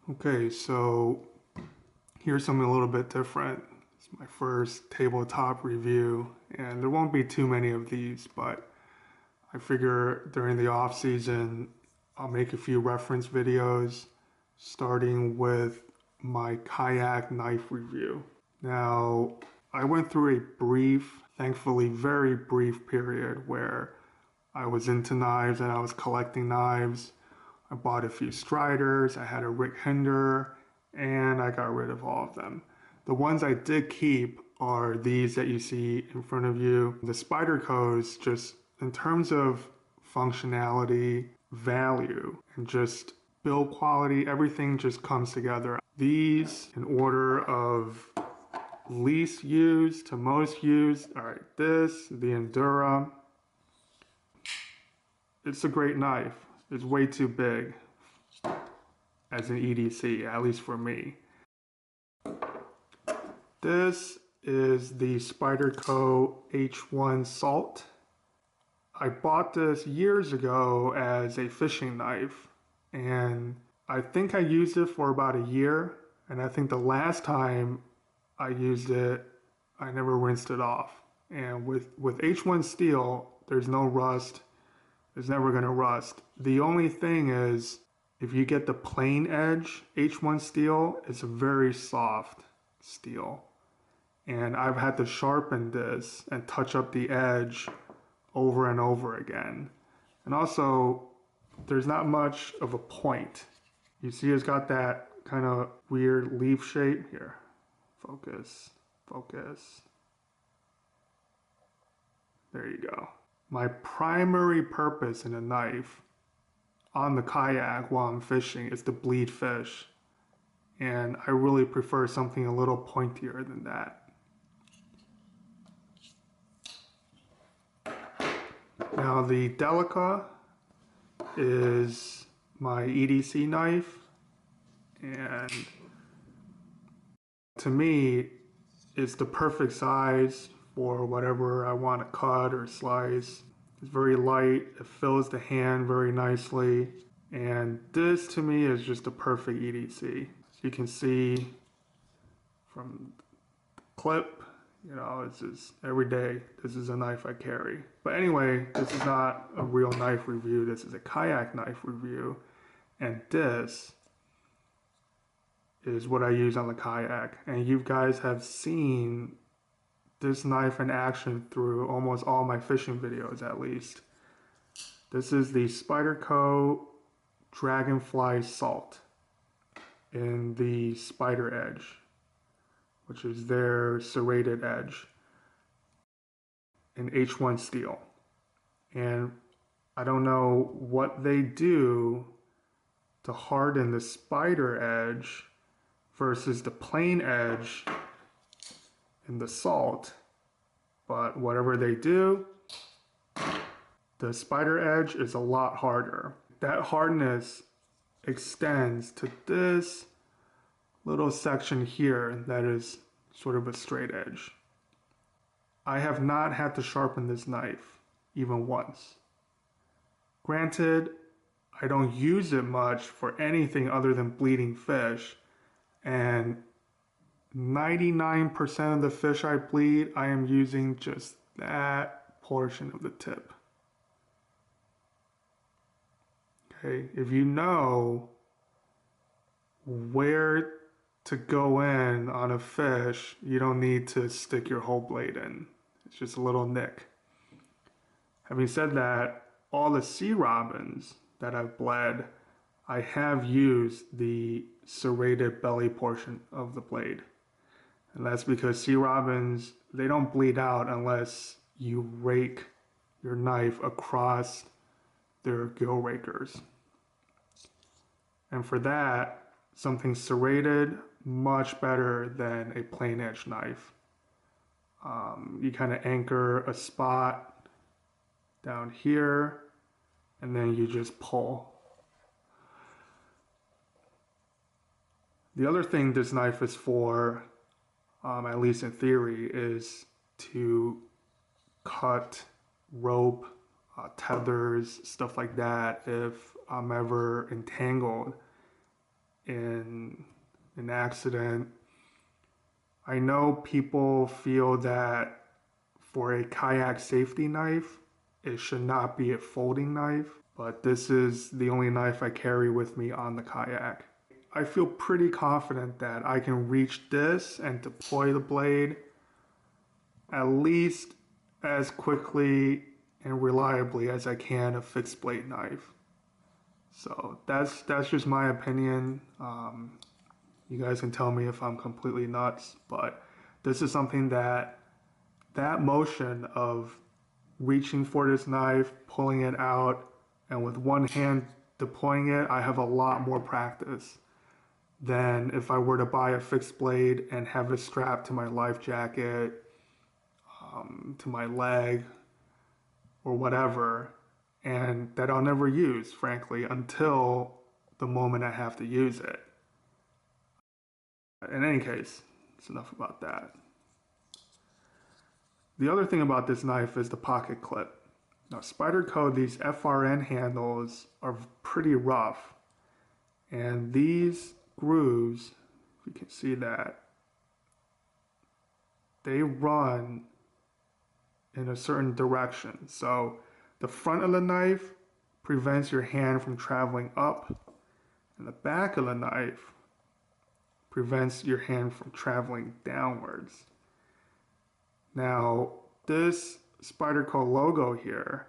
Okay, so here's something a little bit different. It's my first tabletop review, and there won't be too many of these, but I figure during the off season, I'll make a few reference videos, starting with my kayak knife review. Now, I went through a brief, thankfully very brief period where I was into knives and I was collecting knives. I bought a few Striders, I had a Rick Hinder, and I got rid of all of them. The ones I did keep are these that you see in front of you. The Spydercos, just in terms of functionality, value, and just build quality, everything just comes together. These, in order of least used to most used, all right, this, the Endura. It's a great knife. It's way too big as an EDC, at least for me. This is the Spyderco H1 Salt. I bought this years ago as a fishing knife, and I think I used it for about a year, and I think the last time I used it, I never rinsed it off. And with H1 steel, there's no rust. It's never gonna rust. The only thing is, if you get the plain edge H1 steel, it's a very soft steel. And I've had to sharpen this and touch up the edge over and over again. And also, there's not much of a point. You see it's got that kind of weird leaf shape here. Focus, focus. There you go. My primary purpose in a knife on the kayak while I'm fishing is to bleed fish. And I really prefer something a little pointier than that. Now the Delica is my EDC knife, and to me it's the perfect size for whatever I want to cut or slice. It's very light, it fills the hand very nicely, and this to me is just a perfect EDC. As you can see from the clip, you know, it's just every day, this is a knife I carry. But anyway, this is not a real knife review, this is a kayak knife review, and this is what I use on the kayak. And you guys have seen this knife in action through almost all my fishing videos, at least. This is the Spyderco Dragonfly Salt in the Spider Edge, which is their serrated edge in H1 steel. And I don't know what they do to harden the spider edge versus the plain edge in the salt, but whatever they do, the spider edge is a lot harder. That hardness extends to this little section here that is sort of a straight edge. I have not had to sharpen this knife even once. Granted, I don't use it much for anything other than bleeding fish, and 99% of the fish I bleed, I am using just that portion of the tip. Okay, if you know where to go in on a fish, you don't need to stick your whole blade in. It's just a little nick. Having said that, all the sea robins that I've bled, I have used the serrated belly portion of the blade. And that's because sea robins, they don't bleed out unless you rake your knife across their gill rakers. And for that, something serrated, much better than a plain edge knife. You kind of anchor a spot down here, and then you just pull. The other thing this knife is for, at least in theory, is to cut rope, tethers, stuff like that if I'm ever entangled in an accident. I know people feel that for a kayak safety knife, it should not be a folding knife, but this is the only knife I carry with me on the kayak. I feel pretty confident that I can reach this and deploy the blade at least as quickly and reliably as I can a fixed blade knife. So that's just my opinion. You guys can tell me if I'm completely nuts, but this is something that motion of reaching for this knife, pulling it out, and with one hand deploying it, I have a lot more practice than if I were to buy a fixed blade and have it strapped to my life jacket, to my leg, or whatever, and that I'll never use, frankly, until the moment I have to use it. In any case, it's enough about that. The other thing about this knife is the pocket clip. Now, Spyderco, these FRN handles are pretty rough, and these grooves, if you can see that, they run in a certain direction. So the front of the knife prevents your hand from traveling up, and the back of the knife prevents your hand from traveling downwards. Now, this Spyderco logo here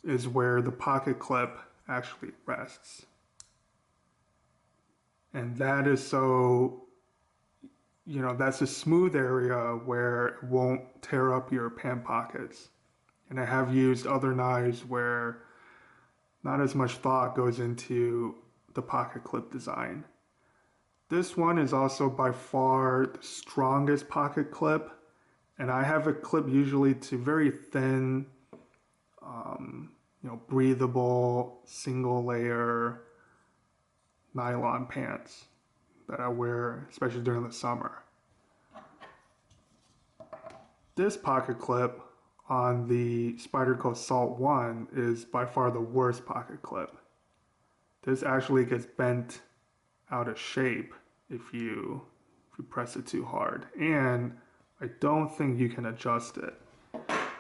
is where the pocket clip actually rests. And that is so, that's a smooth area where it won't tear up your pant pockets. And I have used other knives where not as much thought goes into the pocket clip design. This one is also by far the strongest pocket clip, and I have it clipped usually to very thin, breathable, single layer nylon pants that I wear, especially during the summer. This pocket clip on the Spyderco Salt 1 is by far the worst pocket clip. This actually gets bent out of shape if you press it too hard, and I don't think you can adjust it.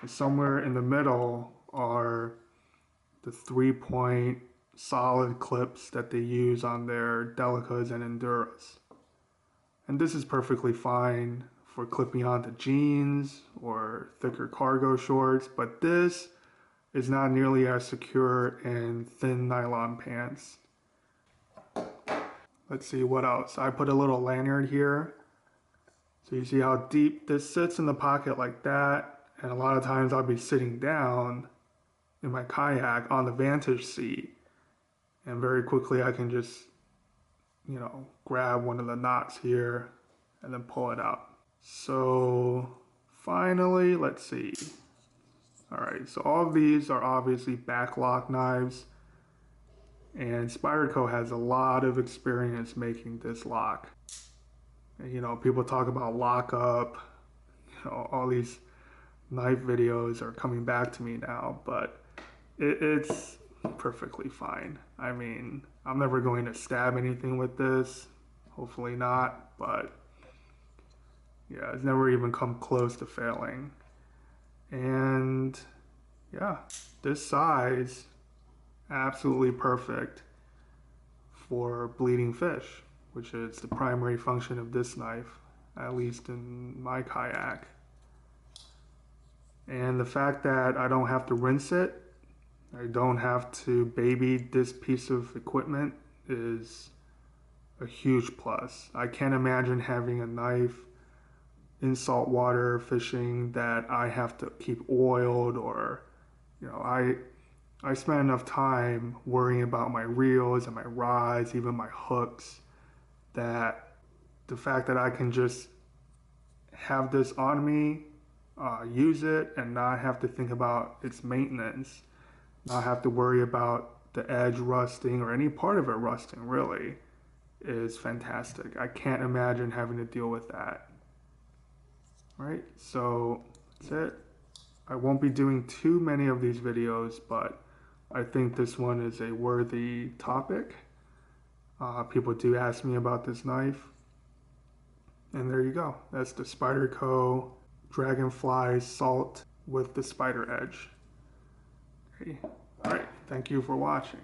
And somewhere in the middle are the 3-point solid clips that they use on their Delicas and Enduras. And this is perfectly fine for clipping onto jeans or thicker cargo shorts, but this is not nearly as secure in thin nylon pants. Let's see what else. I put a little lanyard here. So you see how deep this sits in the pocket like that. And a lot of times I'll be sitting down in my kayak on the vantage seat. And very quickly I can just, grab one of the knots here and then pull it out. So finally, let's see. All right, so all of these are obviously backlock knives. And Spyderco has a lot of experience making this lock. And, people talk about lockup, all these knife videos are coming back to me now, but it's perfectly fine. I mean, I'm never going to stab anything with this, hopefully not, but yeah, it's never even come close to failing. And yeah, this size, absolutely perfect for bleeding fish, which is the primary function of this knife, at least in my kayak. And the fact that I don't have to rinse it, I don't have to baby this piece of equipment is a huge plus. I can't imagine having a knife in saltwater fishing that I have to keep oiled, or, I spend enough time worrying about my reels and my rods, even my hooks, that the fact that I can just have this on me, use it, and not have to think about its maintenance, not have to worry about the edge rusting or any part of it rusting, really, is fantastic. I can't imagine having to deal with that. Right, so that's it. I won't be doing too many of these videos, but I think this one is a worthy topic. People do ask me about this knife. And there you go. That's the Spyderco Dragonfly Salt with the spider edge. Okay. All right. Thank you for watching.